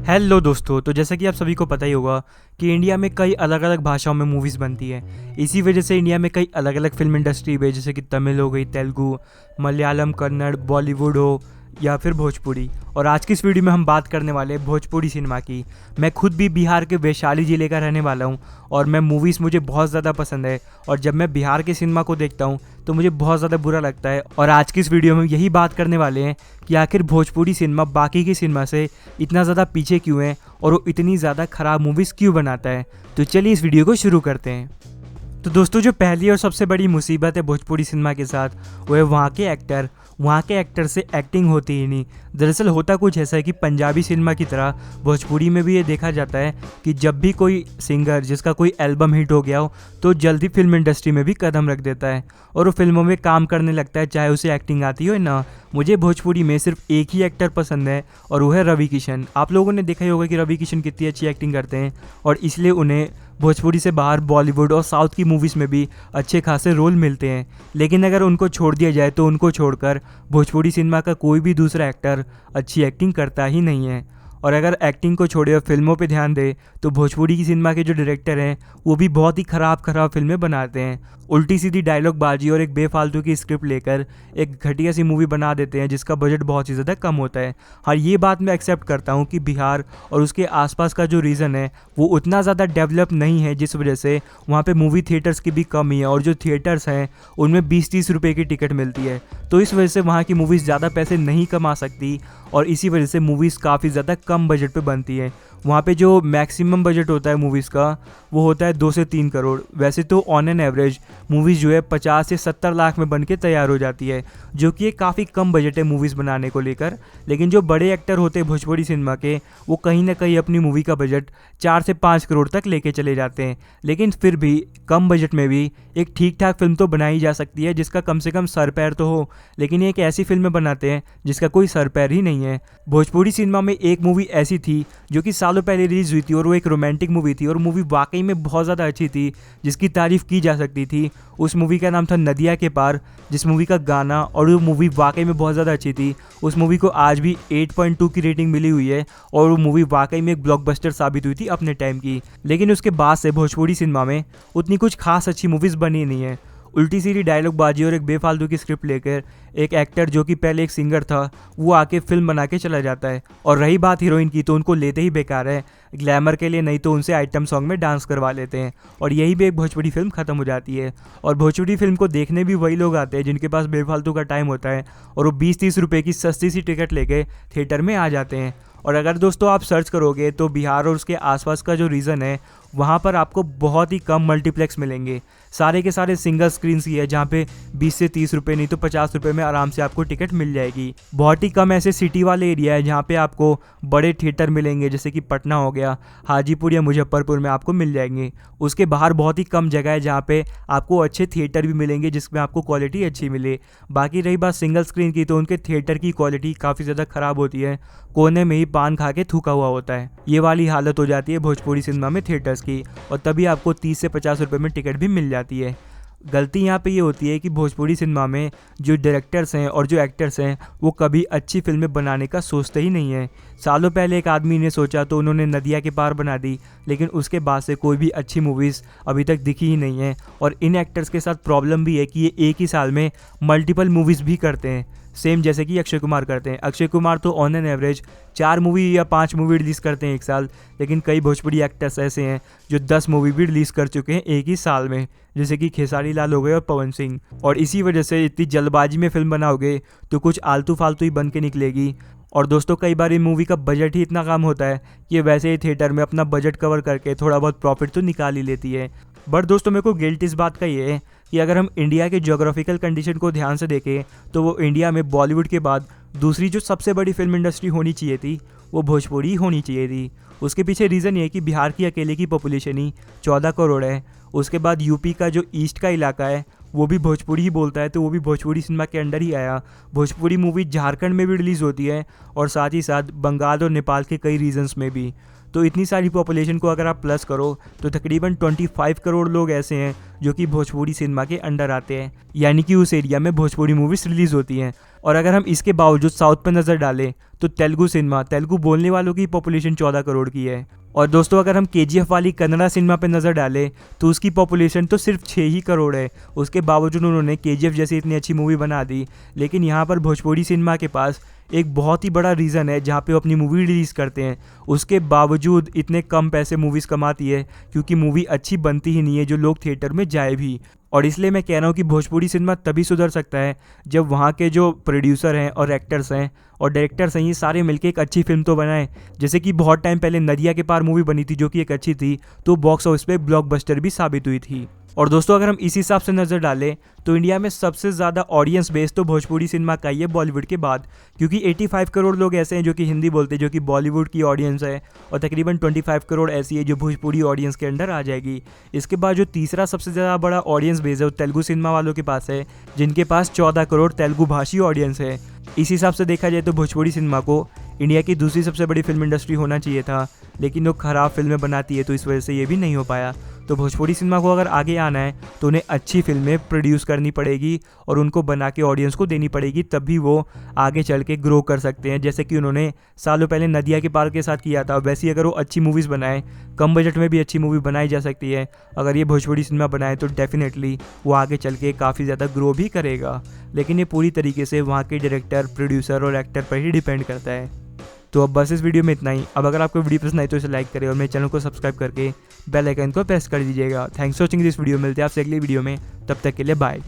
Hello दोस्तों, तो जैसा कि आप सभी को पता ही होगा कि इंडिया में कई अलग अलग भाषाओं में मूवीज़ बनती है। इसी वजह से इंडिया में कई अलग अलग फिल्म इंडस्ट्री है, जैसे कि तमिल हो गई, तेलुगु, मलयालम, कन्नड़, बॉलीवुड हो या फिर भोजपुरी। और आज की इस वीडियो में हम बात करने वाले हैं भोजपुरी सिनेमा की। मैं खुद भी बिहार के वैशाली ज़िले का रहने वाला हूँ और मैं मूवीज़ मुझे बहुत ज़्यादा पसंद है। और जब मैं बिहार के सिनेमा को देखता हूँ तो मुझे बहुत ज़्यादा बुरा लगता है। और आज की इस वीडियो में यही बात करने वाले हैं कि आखिर भोजपुरी सिनेमा बाकी की सिनेमा से इतना ज़्यादा पीछे क्यों है और वो इतनी ज़्यादा ख़राब मूवीज़ क्यों बनाता है। तो चलिए इस वीडियो को शुरू करते हैं। तो दोस्तों, जो पहली और सबसे बड़ी मुसीबत है भोजपुरी सिनेमा के साथ, वो है वहाँ के एक्टर से एक्टिंग होती ही नहीं। दरअसल होता कुछ ऐसा है कि पंजाबी सिनेमा की तरह भोजपुरी में भी ये देखा जाता है कि जब भी कोई सिंगर जिसका कोई एल्बम हिट हो गया हो तो जल्दी फिल्म इंडस्ट्री में भी कदम रख देता है और वो फिल्मों में काम करने लगता है, चाहे उसे एक्टिंग आती हो ना। मुझे भोजपुरी में सिर्फ एक ही एक्टर पसंद है और वो है रवि किशन। आप लोगों ने देखा ही होगा कि रवि किशन कितनी अच्छी एक्टिंग करते हैं और इसलिए उन्हें भोजपुरी से बाहर बॉलीवुड और साउथ की मूवीज़ में भी अच्छे खासे रोल मिलते हैं। लेकिन अगर उनको छोड़ दिया जाए तो उनको छोड़कर भोजपुरी सिनेमा का कोई भी दूसरा एक्टर अच्छी एक्टिंग करता ही नहीं है। और अगर एक्टिंग को छोड़े और फिल्मों पे ध्यान दे तो भोजपुरी की सिनेमा के जो डायरेक्टर हैं वो भी बहुत ही ख़राब फिल्में बनाते हैं। उल्टी सीधी डायलॉग बाजी और एक बेफालतू की स्क्रिप्ट लेकर एक घटिया सी मूवी बना देते हैं जिसका बजट बहुत ही ज़्यादा कम होता है। हाँ, ये बात मैं एक्सेप्ट करता हूँ कि बिहार और उसके आसपास का जो रीजन है वो उतना ज़्यादा डेवलप नहीं है, जिस वजह से वहाँ पे मूवी थिएटर्स की भी कमी है और जो थिएटर्स हैं उनमें 20-30 रुपये की टिकट मिलती है। तो इस वजह से वहाँ की मूवीज़ ज़्यादा पैसे नहीं कमा सकती और इसी वजह से मूवीज़ काफ़ी ज़्यादा कम बजट पे बनती है। वहाँ पे जो मैक्सिमम बजट होता है मूवीज़ का वो होता है 2 से 3 करोड़। वैसे तो ऑन एन एवरेज मूवीज़ जो है 50 से 70 लाख में बन के तैयार हो जाती है, जो कि एक काफ़ी कम बजट है मूवीज़ बनाने को लेकर। लेकिन जो बड़े एक्टर होते हैं भोजपुरी सिनेमा के, वो कहीं ना कहीं अपनी मूवी का बजट 4 से 5 करोड़ तक लेके चले जाते हैं। लेकिन फिर भी कम बजट में भी एक ठीक ठाक फिल्म तो बनाई जा सकती है जिसका कम से कम सर पैर तो हो। लेकिन एक ऐसी फिल्में बनाते हैं जिसका कोई सर पैर ही नहीं है। भोजपुरी सिनेमा में एक मूवी ऐसी थी जो कि सालों पहले रिलीज हुई थी और वो एक रोमांटिक मूवी थी और मूवी वाकई में बहुत ज़्यादा अच्छी थी, जिसकी तारीफ़ की जा सकती थी। उस मूवी का नाम था नदिया के पार, जिस मूवी का गाना और वो मूवी वाकई में बहुत ज़्यादा अच्छी थी। उस मूवी को आज भी 8.2 की रेटिंग मिली हुई है और वो मूवी वाकई में एक ब्लॉकबस्टर साबित हुई थी अपने टाइम की। लेकिन उसके बाद से भोजपुरी सिनेमा में उतनी कुछ खास अच्छी मूवीज़ बनी नहीं है। उल्टी सीधी डायलॉग बाजी और एक बेफालतू की स्क्रिप्ट लेकर एक एक्टर जो कि पहले एक सिंगर था वो आके फिल्म बना के चला जाता है। और रही बात हीरोइन की, तो उनको लेते ही बेकार है, ग्लैमर के लिए नहीं तो उनसे आइटम सॉन्ग में डांस करवा लेते हैं और यही भी एक भोजपुरी फिल्म खत्म हो जाती है। और भोजपुरी फिल्म को देखने भी वही लोग आते हैं जिनके पास बेफालतू का टाइम होता है और वो 20-30 रुपये की सस्ती सी टिकट लेके थिएटर में आ जाते हैं। और अगर दोस्तों आप सर्च करोगे तो बिहार और उसके आसपास का जो रीजन है वहाँ पर आपको बहुत ही कम मल्टीप्लेक्स मिलेंगे। सारे के सारे सिंगल स्क्रीन्स ही है जहाँ पे 20 से 30 रुपये नहीं तो 50 रुपये में आराम से आपको टिकट मिल जाएगी। बहुत ही कम ऐसे सिटी वाले एरिया है जहाँ पे आपको बड़े थिएटर मिलेंगे, जैसे कि पटना हो गया, हाजीपुर या मुजफ्फरपुर में आपको मिल जाएंगे। उसके बाहर बहुत ही कम जगह है जहाँ पे आपको अच्छे थिएटर भी मिलेंगे जिसमें आपको क्वालिटी अच्छी मिले। बाकी रही बात सिंगल स्क्रीन की, तो उनके थिएटर की क्वालिटी काफ़ी ज़्यादा ख़राब होती है, कोने में ही पान खा के थूका हुआ होता है। ये वाली हालत हो जाती है भोजपुरी सिनेमा में थिएटर्स की, और तभी आपको 30 से 50 रुपये में टिकट भी मिल जाती है। गलती यहाँ पे ये होती है कि भोजपुरी सिनेमा में जो डायरेक्टर्स हैं और जो एक्टर्स हैं वो कभी अच्छी फिल्में बनाने का सोचते ही नहीं हैं। सालों पहले एक आदमी ने सोचा तो उन्होंने नदिया के पार बना दी, लेकिन उसके बाद से कोई भी अच्छी मूवीज़ अभी तक दिखी ही नहीं है। और इन एक्टर्स के साथ प्रॉब्लम भी है कि ये एक ही साल में मल्टीपल मूवीज़ भी करते हैं, सेम जैसे कि अक्षय कुमार करते हैं। अक्षय कुमार तो ऑन एन एवरेज 4 मूवी या 5 मूवी रिलीज़ करते हैं एक साल, लेकिन कई भोजपुरी एक्टर्स ऐसे हैं जो 10 मूवी भी रिलीज़ कर चुके हैं एक ही साल में, जैसे कि खेसारी लाल हो गए और पवन सिंह। और इसी वजह से इतनी जल्दबाजी में फिल्म बनाओगे तो कुछ आलतू फालतू ही बन के निकलेगी। और दोस्तों, कई बार इन मूवी का बजट ही इतना कम होता है कि वैसे ही थिएटर में अपना बजट कवर करके थोड़ा बहुत प्रॉफिट तो निकाल ही लेती है। बट दोस्तों, मेरे को गिल्ट इस बात का ये है कि अगर हम इंडिया के ज्योग्राफिकल कंडीशन को ध्यान से देखें तो वो इंडिया में बॉलीवुड के बाद दूसरी जो सबसे बड़ी फिल्म इंडस्ट्री होनी चाहिए थी वो भोजपुरी होनी चाहिए थी। उसके पीछे रीज़न ये है कि बिहार की अकेले की पॉपुलेशन ही 14 करोड़ है। उसके बाद यूपी का जो ईस्ट का इलाका है वो भी भोजपुरी ही बोलता है, तो वो भी भोजपुरी सिनेमा के अंडर ही आया। भोजपुरी मूवी झारखंड में भी रिलीज़ होती है और साथ ही साथ बंगाल और नेपाल के कई रीजन्स में भी। तो इतनी सारी पॉपुलेशन को अगर आप प्लस करो तो तकरीबन 25 करोड़ लोग ऐसे हैं जो कि भोजपुरी सिनेमा के अंडर आते हैं, यानी कि उस एरिया में भोजपुरी मूवीज रिलीज़ होती हैं। और अगर हम इसके बावजूद साउथ पर नज़र डालें तो तेलुगु बोलने वालों की पॉपुलेशन 14 करोड़ की है। और दोस्तों अगर हम KGF वाली कन्नड़ा सिनेमा पे नज़र डालें तो उसकी पॉपुलेशन तो सिर्फ 6 ही करोड़ है। उसके बावजूद उन्होंने KGF जैसी इतनी अच्छी मूवी बना दी। लेकिन यहाँ पर भोजपुरी सिनेमा के पास एक बहुत ही बड़ा रीज़न है जहाँ पे वो अपनी मूवी रिलीज़ करते हैं, उसके बावजूद इतने कम पैसे मूवीज़ कमाती है क्योंकि मूवी अच्छी बनती ही नहीं है जो लोग थिएटर में जाए भी। और इसलिए मैं कह रहा हूँ कि भोजपुरी सिनेमा तभी सुधर सकता है जब वहाँ के जो प्रोड्यूसर हैं और एक्टर्स हैं और डायरेक्टर्स हैं, ये सारे मिलके एक अच्छी फिल्म तो बनाएं। जैसे कि बहुत टाइम पहले नदिया के पार मूवी बनी थी जो कि एक अच्छी थी, तो बॉक्स ऑफिस पे ब्लॉकबस्टर भी साबित हुई थी। और दोस्तों अगर हम इसी हिसाब से नज़र डालें तो इंडिया में सबसे ज़्यादा ऑडियंस बेस तो भोजपुरी सिनेमा का ही है बॉलीवुड के बाद, क्योंकि 85 करोड़ लोग ऐसे हैं जो कि हिंदी बोलते हैं, जो कि बॉलीवुड की ऑडियंस है, और तकरीबन 25 करोड़ ऐसी है जो भोजपुरी ऑडियंस के अंडर आ जाएगी। इसके बाद जो तीसरा सबसे ज़्यादा बड़ा ऑडियंस बेस है वो तेलुगु सिनेमा वालों के पास है, जिनके पास 14 करोड़ तेलुगु भाषी ऑडियंस है। इस हिसाब से देखा जाए तो भोजपुरी सिनेमा को इंडिया की दूसरी सबसे बड़ी फिल्म इंडस्ट्री होना चाहिए था, लेकिन वो ख़राब फिल्में बनाती है तो इस वजह से ये भी नहीं हो पाया। तो भोजपुरी सिनेमा को अगर आगे आना है तो उन्हें अच्छी फिल्में प्रोड्यूस करनी पड़ेगी और उनको बना के ऑडियंस को देनी पड़ेगी, तभी वो आगे चल के ग्रो कर सकते हैं। जैसे कि उन्होंने सालों पहले नदिया के पार के साथ किया था, वैसे ही अगर वो अच्छी मूवीज़ बनाएं, कम बजट में भी अच्छी मूवी बनाई जा सकती है। अगर ये भोजपुरी सिनेमा बनाए तो डेफिनेटली वो आगे चल के काफ़ी ज़्यादा ग्रो भी करेगा, लेकिन ये पूरी तरीके से वहाँ के डायरेक्टर, प्रोड्यूसर और एक्टर पर ही डिपेंड करता है। तो अब बस इस वीडियो में इतना ही। अब अगर आपको वीडियो पसंद आई तो इसे लाइक करें और मेरे चैनल को सब्सक्राइब करके बेल आइकन को प्रेस कर दीजिएगा। Thanks for watching this video. मिलते हैं आपसे अगली वीडियो में, तब तक के लिए बाय।